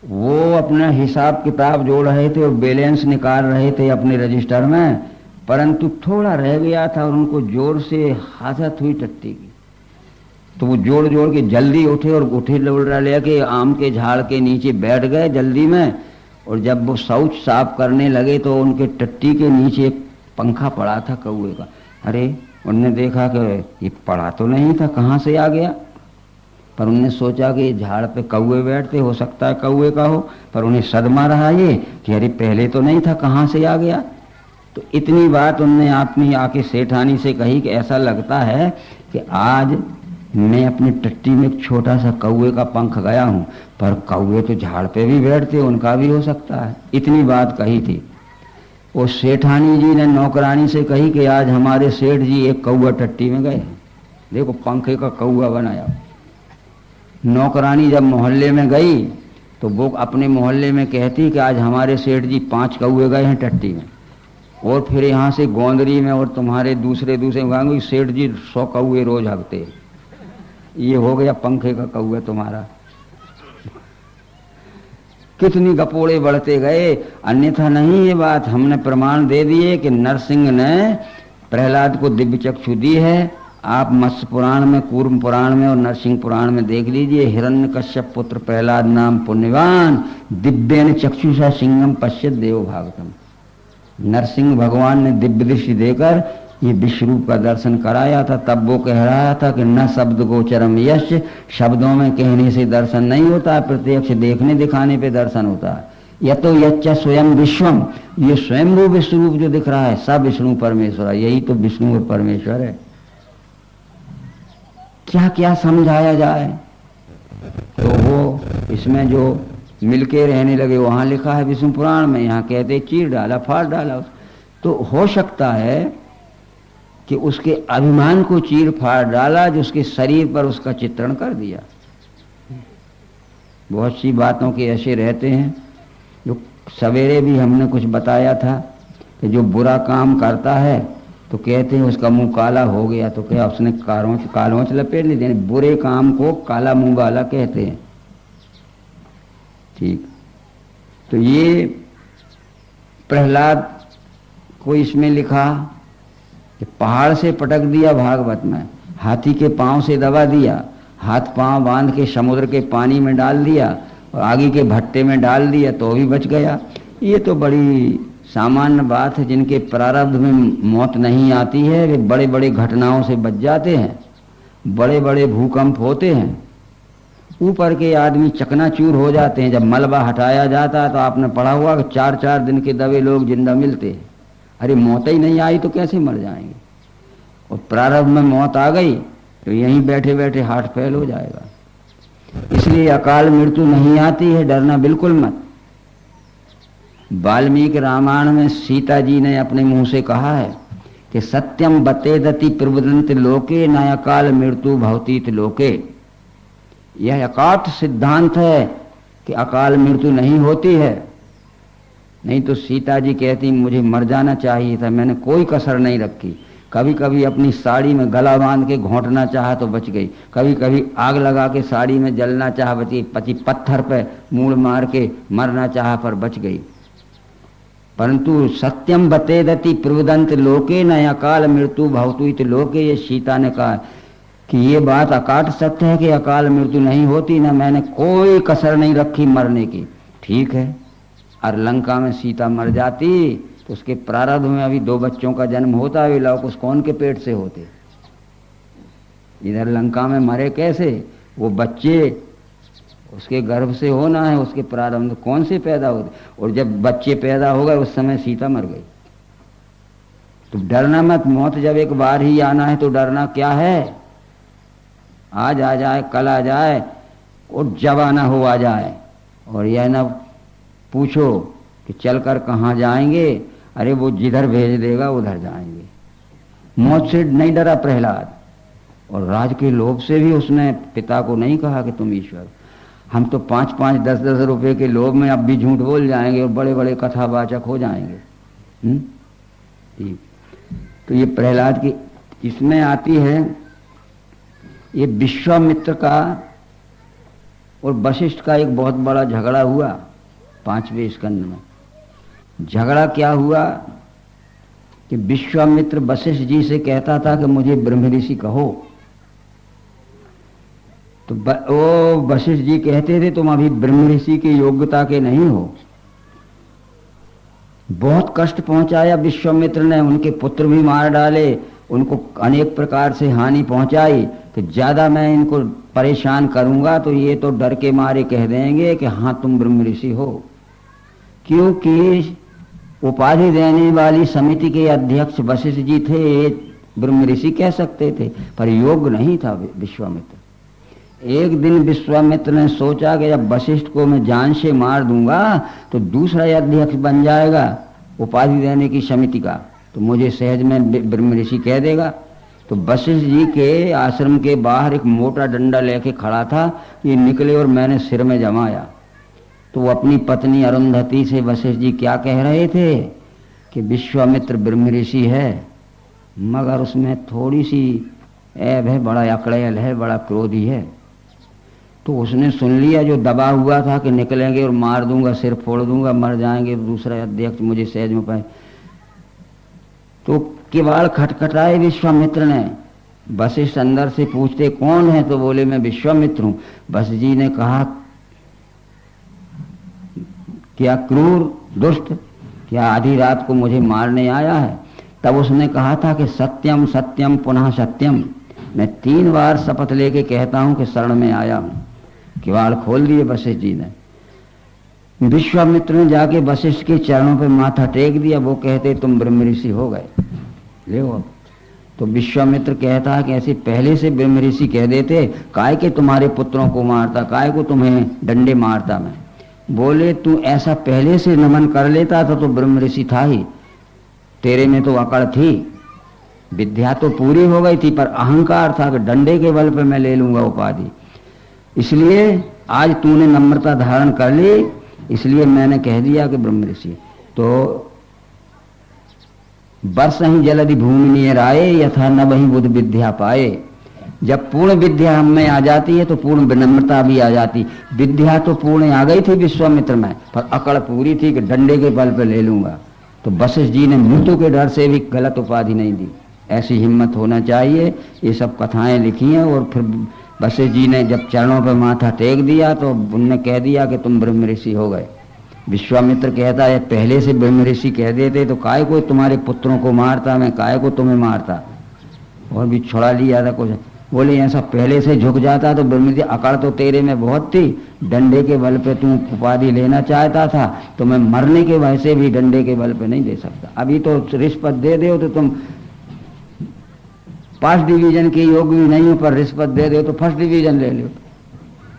वो अपना हिसाब किताब जोड़ रहे थे और बैलेंस निकाल रहे थे अपने रजिस्टर में, परंतु थोड़ा रह गया था और उनको जोर से हादत हुई टट्टी की। तो वो जोड़ जोड़ के जल्दी उठे और उठे लोड़ा लेके आम के झाड़ के नीचे बैठ गए जल्दी में। और जब वो शौच साफ करने लगे तो उनके टट्टी के नीचे एक पंखा पड़ा था कौए का। अरे, उनने देखा कि ये पड़ा तो नहीं था, कहाँ से आ गया। पर उनने सोचा कि झाड़ पे कौए बैठते, हो सकता है कौए का हो। पर उन्हें सदमा रहा ये कि अरे पहले तो नहीं था, कहाँ से आ गया। तो इतनी बात उनने अपनी आके सेठानी से कही कि ऐसा लगता है कि आज मैं अपनी टट्टी में एक छोटा सा कौए का पंख गया हूं, पर कौए तो झाड़ पे भी बैठते, उनका भी हो सकता है। इतनी बात कही थी। वो सेठानी जी ने नौकरानी से कही कि आज हमारे सेठ जी एक कौआ टट्टी में गए, देखो पंखे का कौआ बनाया। नौकरानी जब मोहल्ले में गई तो वो अपने मोहल्ले में कहती कि आज हमारे सेठ जी 5 कौए गए हैं टट्टी में। और फिर यहाँ से गोंदरी में और तुम्हारे दूसरे गाँव सेठ जी 100 कौए रोज हगते। ये हो गया पंखे का कौआ तुम्हारा। कितनी गपोड़े बढ़ते गए। अन्यथा नहीं, ये बात हमने प्रमाण दे दिए कि नरसिंह ने प्रहलाद को दिव्य चक्षु दी है। आप मत्स्य पुराण में, कूर्म पुराण में और नरसिंह पुराण में देख लीजिए। हिरण्यकश्यप पुत्र प्रहलाद नाम पुण्यवान दिव्येन चक्षुषा सिंहम पश्यत देव भागवतम। नरसिंह भगवान ने दिव्य दृष्टि देकर ये विश्वरूप का दर्शन कराया था। तब वो कह रहा था कि न शब्द गोचरम यश, शब्दों में कहने से दर्शन नहीं होता, प्रत्यक्ष देखने दिखाने पे दर्शन होता है। यह तो यच्च स्वयं विश्वम, ये स्वयंभू विश्वरूप जो दिख रहा है सब विष्णु परमेश्वर है। यही तो विष्णु और परमेश्वर है। क्या क्या समझाया जाए। तो वो इसमें जो मिलके रहने लगे, वहां लिखा है विष्णु पुराण में, यहाँ कहते चीर डाला, फाड़ डाला। तो हो सकता है कि उसके अभिमान को चीर फाड़ डाला, जो उसके शरीर पर उसका चित्रण कर दिया। बहुत सी बातों के ऐसे रहते हैं। जो सवेरे भी हमने कुछ बताया था कि जो बुरा काम करता है तो कहते हैं उसका मुंह काला हो गया, तो क्या उसने कालोंच लपेट ली। यानी बुरे काम को काला मुंह वाला कहते हैं। ठीक, तो ये प्रहलाद को इसमें लिखा कि पहाड़ से पटक दिया भागवत में, हाथी के पांव से दबा दिया, हाथ पांव बांध के समुद्र के पानी में डाल दिया और आगे के भट्टे में डाल दिया तो भी बच गया। ये तो बड़ी सामान्य बात है। जिनके प्रारब्ध में मौत नहीं आती है वे बड़े बड़े घटनाओं से बच जाते हैं। बड़े बड़े भूकंप होते हैं, ऊपर के आदमी चकनाचूर हो जाते हैं। जब मलबा हटाया जाता है तो आपने पढ़ा हुआ कि 4-4 दिन के दबे लोग जिंदा मिलते हैं। अरे मौत ही नहीं आई तो कैसे मर जाएंगे। और प्रारब्ध में मौत आ गई तो यहीं बैठे बैठे हार्ट फेल हो जाएगा। इसलिए अकाल मृत्यु नहीं आती है, डरना बिल्कुल मत। वाल्मीकि रामायण में सीता जी ने अपने मुंह से कहा है कि सत्यम बतेदति प्रवदंत लोके न अकाल मृत्यु भवतीत लोके। यह अकाट सिद्धांत है कि अकाल मृत्यु नहीं होती है। नहीं तो सीता जी कहती मुझे मर जाना चाहिए था, मैंने कोई कसर नहीं रखी। कभी कभी अपनी साड़ी में गला बांध के घोंटना चाहा तो बच गई, कभी कभी आग लगा के साड़ी में जलना चाहा बच गई, पति पत्थर पे मूड़ मार के मरना चाहा पर बच गई। परंतु सत्यम बतेदति प्रवदंत लोके न अकाल मृत्यु भवतुइत लोके, ये सीता ने कहा कि ये बात अकाट सत्य है कि अकाल मृत्यु नहीं होती, ना मैंने कोई कसर नहीं रखी मरने की। ठीक है, और लंका में सीता मर जाती तो उसके प्रारब्ध में अभी 2 बच्चों का जन्म होता है, लौक उस कौन के पेट से होते। इधर लंका में मरे कैसे, वो बच्चे उसके गर्भ से होना है, उसके प्रारंभ कौन से पैदा होते। और जब बच्चे पैदा हो गए उस समय सीता मर गई। तो डरना मत, मौत जब एक बार ही आना है तो डरना क्या है। आज आ जाए, कल आ जाए, और जब आना हो आ जाए। और यह ना पूछो कि चलकर कहाँ जाएंगे, अरे वो जिधर भेज देगा उधर जाएंगे। मौत से नहीं डरा प्रहलाद, और राज के लोभ से भी उसने पिता को नहीं कहा कि तुम ईश्वर। हम तो 5-5, 10-10 रुपए के लोभ में अब भी झूठ बोल जाएंगे और बड़े बड़े कथावाचक हो जाएंगे। तो ये प्रहलाद की इसमें आती है, ये विश्वामित्र का और वशिष्ठ का एक बहुत बड़ा झगड़ा हुआ 5वें स्कंद में। झगड़ा क्या हुआ कि विश्वामित्र वशिष्ठ जी से कहता था कि मुझे ब्रह्म ऋषि कहो, तो वो वशिष्ठ जी कहते थे तुम अभी ब्रह्म ऋषि की योग्यता के नहीं हो। बहुत कष्ट पहुंचाया विश्वामित्र ने, उनके पुत्र भी मार डाले, उनको अनेक प्रकार से हानि पहुंचाई। कि ज्यादा मैं इनको परेशान करूंगा तो ये तो डर के मारे कह देंगे कि हाँ तुम ब्रह्म ऋषि हो। क्योंकि उपाधि देने वाली समिति के अध्यक्ष वशिष्ठ जी थे, ब्रह्म ऋषि कह सकते थे, पर योग्य नहीं था विश्वामित्र। एक दिन विश्वामित्र ने सोचा कि जब वशिष्ठ को मैं जान से मार दूंगा तो दूसरा अध्यक्ष बन जाएगा उपाधि देने की समिति का, तो मुझे सहज में ब्रह्म ऋषि कह देगा। तो वशिष्ठ जी के आश्रम के बाहर एक मोटा डंडा लेके खड़ा था, ये निकले और मैंने सिर में जमाया। तो वो अपनी पत्नी अरुंधति से वशिष्ठ जी क्या कह रहे थे कि विश्वामित्र ब्रह्म ऋषि है, मगर उसमें थोड़ी सी ऐब है, बड़ा अकड़ेल है, बड़ा क्रोधी है। तो उसने सुन लिया, जो दबा हुआ था कि निकलेंगे और मार दूंगा, सिर फोड़ दूंगा, मर जाएंगे, दूसरा अध्यक्ष मुझे सहज में पाए। तो किवाड़ खटखटाए विश्वामित्र ने। वशिष्ठ अंदर से पूछते कौन है, तो बोले मैं विश्वामित्र हूं। वशिष्ठ जी ने कहा क्या क्रूर दुष्ट, क्या आधी रात को मुझे मारने आया है। तब उसने कहा था कि सत्यम सत्यम पुनः सत्यम, मैं 3 बार शपथ लेके कहता हूं कि शरण में आया हूं। किवाड़ खोल दिए वशिष्ठ जी ने। विश्वामित्र ने जाके वशिष्ठ के चरणों पे माथा टेक दिया। वो कहते तुम ब्रह्म ऋषि हो गए, ले अब। तो विश्वामित्र कहता है कि ऐसे पहले से ब्रह्म ऋषि कह देते, काय के तुम्हारे पुत्रों को मारता, काय को तुम्हें डंडे मारता मैं। बोले तू ऐसा पहले से नमन कर लेता था तो ब्रह्म ऋषि था ही, तेरे में तो अकड़ थी, विद्या तो पूरी हो गई थी, पर अहंकार था कि डंडे के बल पे मैं ले लूंगा उपाधि। इसलिए आज तूने नम्रता धारण कर ली, इसलिए मैंने कह दिया कि ब्रह्म ऋषि। तो वर्ष ही जलधि भूमि नियर आए, यथा न वही बुद्ध विद्या पाए। जब पूर्ण विद्या हम में आ जाती है तो पूर्ण विनम्रता भी आ जाती। विद्या तो पूर्ण आ गई थी विश्वामित्र में, पर अकड़ पूरी थी कि डंडे के बल पे ले लूंगा। तो वशिष्ठ जी ने मृत्यु के डर से भी गलत उपाधि नहीं दी। ऐसी हिम्मत होना चाहिए। ये सब कथाएं लिखी हैं। और फिर वशिष्ठ जी ने जब चरणों पर माथा टेक दिया तो उनने कह दिया कि तुम ब्रह्म ऋषि हो गए। विश्वामित्र कहता है पहले से ब्रह्म ऋषि कह देते तो काय को तुम्हारे पुत्रों को मारता, मैं काय को तुम्हें मारता, और भी छुड़ा लिया था कुछ। बोले ऐसा पहले से झुक जाता तो ब्रह्म ऋषि, अकड़ तो तेरे में बहुत थी, डंडे के बल पे तू उपाधि लेना चाहता था, तो मैं मरने के वजह से भी डंडे के बल पे नहीं दे सकता। अभी तो रिश्वत दे दो तो तुम फर्स्ट डिवीजन के योग्य भी नहीं हो पर रिश्वत दे दो तो फर्स्ट डिवीजन ले लो,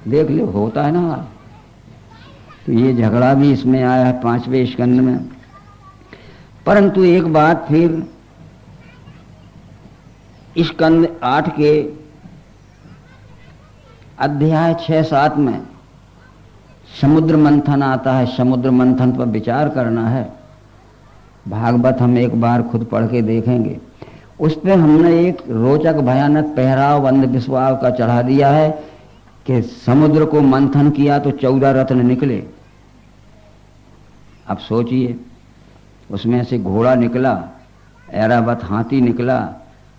देख लो, होता है ना। तो ये झगड़ा भी इसमें आया है 5वें स्कंद में। परंतु एक बात फिर स्कंद 8 के अध्याय 6-7 में समुद्र मंथन आता है। समुद्र मंथन पर विचार करना है। भागवत हम एक बार खुद पढ़ के देखेंगे। उस पर हमने एक रोचक भयानक पहराव अंधविश्वास का चढ़ा दिया है कि समुद्र को मंथन किया तो 14 रत्न निकले। अब सोचिए, उसमें से घोड़ा निकला, ऐरावत हाथी निकला,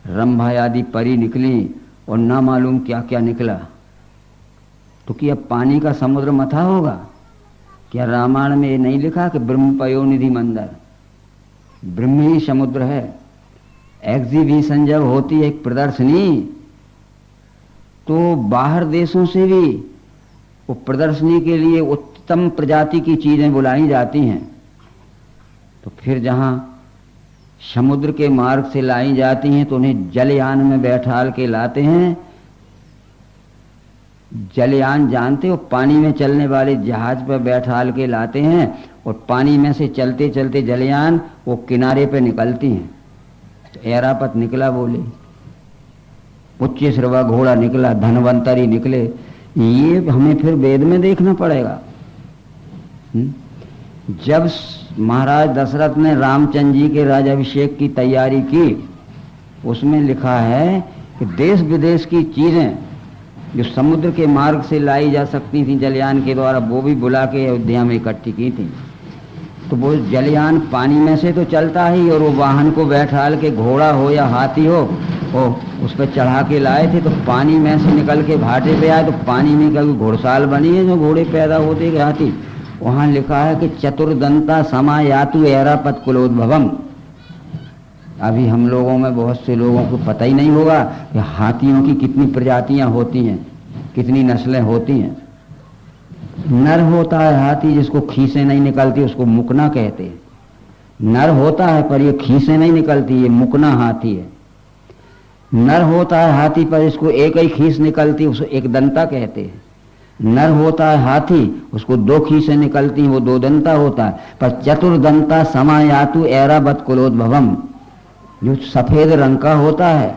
रंभा आदि परी निकली और ना मालूम क्या क्या निकला। तो क्या पानी का समुद्र मथा होगा? क्या रामायण में ये नहीं लिखा कि ब्रह्म पयोनिधि मंदर, ब्रह्म ही समुद्र है। एग्जीबिशन जब होती है, एक प्रदर्शनी, तो बाहर देशों से भी वो प्रदर्शनी के लिए उत्तम प्रजाति की चीजें बुलाई जाती हैं। तो फिर जहां समुद्र के मार्ग से लाई जाती हैं तो उन्हें जलयान में बैठाल के लाते हैं। जलयान जानते हो, पानी में चलने वाले जहाज पर बैठाल के लाते हैं और पानी में से चलते चलते जलयान वो किनारे पे निकलती हैं। तो ऐरापत निकला, बोले उच्च श्रवा घोड़ा निकला, धनवंतरी निकले। ये हमें फिर वेद में देखना पड़ेगा। जब महाराज दशरथ ने रामचंद्र जी के राजाभिषेक की तैयारी की, उसमें लिखा है कि देश विदेश की चीजें जो समुद्र के मार्ग से लाई जा सकती थी जलयान के द्वारा, वो भी बुला के अयोध्या में इकट्ठी की थी। तो वो जलयान पानी में से तो चलता ही, और वो वाहन को बैठाल के घोड़ा हो या हाथी हो वो उस पर चढ़ा के लाए थे। तो पानी में से निकल के भाटे पे आए तो पानी में कभी घोड़साल बनी है जो घोड़े पैदा होते के हाथी। वहां लिखा है कि चतुर्दंता समायातु ऐरापत कुलोद्भवम। अभी हम लोगों में बहुत से लोगों को पता ही नहीं होगा कि हाथियों की कितनी प्रजातियां होती हैं, कितनी नस्लें होती हैं। नर होता है हाथी, जिसको खीसें नहीं निकलती, उसको मुकना कहते हैं। नर होता है पर ये खीसें नहीं निकलती, ये मुकना हाथी है। नर होता है हाथी पर इसको एक ही खीस निकलती, उसको एक दंता कहते हैं। नर होता है हाथी, उसको 2 खीसें निकलती, वो 2 दंता होता है। पर चतुर्दंता समायातु ऐरावत कुलोद्भवम, जो सफेद रंग का होता है,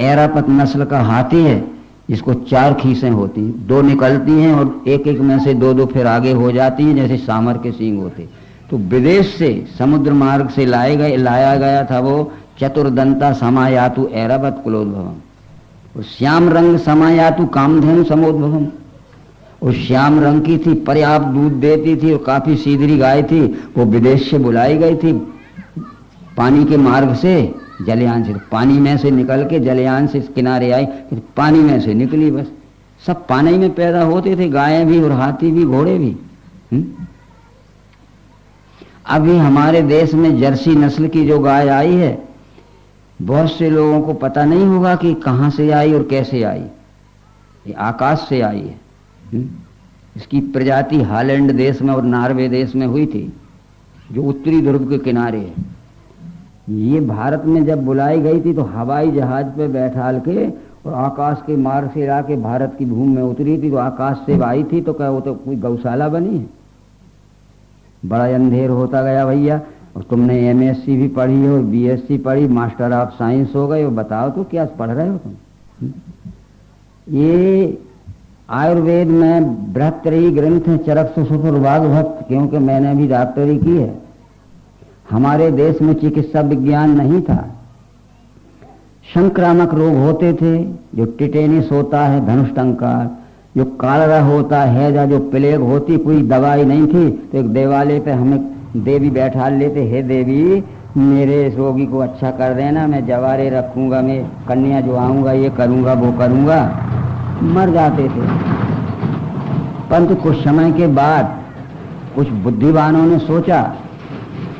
ऐरापत नस्ल का हाथी है, जिसको 4 खीसें होती, 2 निकलती हैं और एक एक में से 2-2 फिर आगे हो जाती हैं, जैसे सांवर के सींग होते। तो विदेश से समुद्र मार्ग से लाया गया था वो चतुर्दंता समायातु ऐरावत कुलोद्भवम। और श्याम रंग समायातु कामधेनु समोद्भवम। और श्याम रंग की थी, पर्याप्त दूध देती थी और काफी सीधरी गाय थी। वो विदेश से बुलाई गई थी पानी के मार्ग से, जलयान से। पानी में से निकल के जलयान से किनारे आई, फिर पानी में से निकली। बस सब पानी में पैदा होते थे, गायें भी और हाथी भी, घोड़े भी। अभी हमारे देश में जर्सी नस्ल की जो गाय आई है, बहुत से लोगों को पता नहीं होगा कि कहां से आई और कैसे आई। ये आकाश से आई है। इसकी प्रजाति हॉलैंड देश में और नॉर्वे देश में हुई थी, जो उत्तरी ध्रुव के किनारे है। ये भारत में जब बुलाई गई थी तो हवाई जहाज पे बैठाल के और आकाश के मार्ग से आके भारत की भूमि में उतरी थी। तो आकाश से आई थी तो क्या वो तो कोई गौशाला बनी है? बड़ा अंधेर होता गया भैया। और तुमने MSc भी पढ़ी है और BSc पढ़ी, मास्टर ऑफ साइंस हो गए, बताओ तो क्या पढ़ रहे हो तुम? ये आयुर्वेद में बृहत्तरी ग्रंथ है, चरक सुसुर्वाग भक्त, क्योंकि मैंने भी डॉक्टरी की है। हमारे देश में चिकित्सा विज्ञान नहीं था। संक्रामक रोग होते थे, जो टिटेनिस होता है, धनुष्टंकार, जो कालरा होता है, या जो प्लेग होती, कोई दवाई नहीं थी। तो एक देवालय पे हमें देवी बैठा लेते, हे देवी मेरे इस रोगी को अच्छा कर देना, मैं जवारे रखूंगा, मैं कन्या जो आऊंगा, ये करूंगा वो करूंगा। मर जाते थे। परंतु कुछ समय के बाद कुछ बुद्धिमानों ने सोचा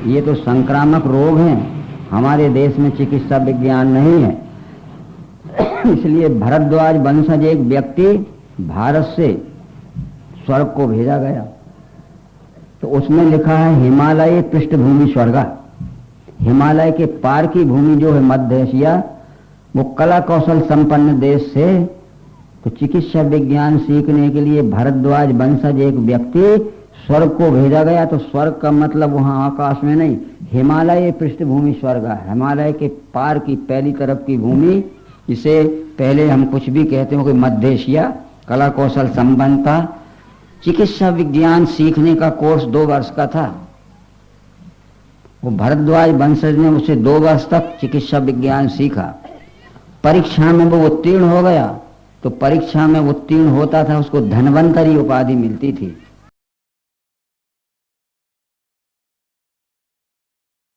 ये तो संक्रामक रोग हैं, हमारे देश में चिकित्सा विज्ञान नहीं है। इसलिए भरद्वाज वंशज एक व्यक्ति भारत से स्वर्ग को भेजा गया। तो उसमें लिखा है हिमालय पृष्ठभूमि स्वर्गा। हिमालय के पार की भूमि जो है मध्य एशिया, वो कला कौशल संपन्न देश से तो चिकित्सा विज्ञान सीखने के लिए भारद्वाज वंशज एक व्यक्ति स्वर्ग को भेजा गया। तो स्वर्ग का मतलब वहां आकाश में नहीं, हिमालय पृष्ठभूमि स्वर्ग है, हिमालय के पार की पहली तरफ की भूमि। इसे पहले हम कुछ भी कहते हो कि मध्य एशिया। कला कौशल संपन्न था। चिकित्सा विज्ञान सीखने का कोर्स 2 वर्ष का था। वो भारद्वाज वंशज ने उसे 2 वर्ष तक चिकित्सा विज्ञान सीखा। परीक्षा में वो उत्तीर्ण हो गया। तो परीक्षा में उत्तीर्ण होता था, उसको धन्वंतरी उपाधि मिलती थी।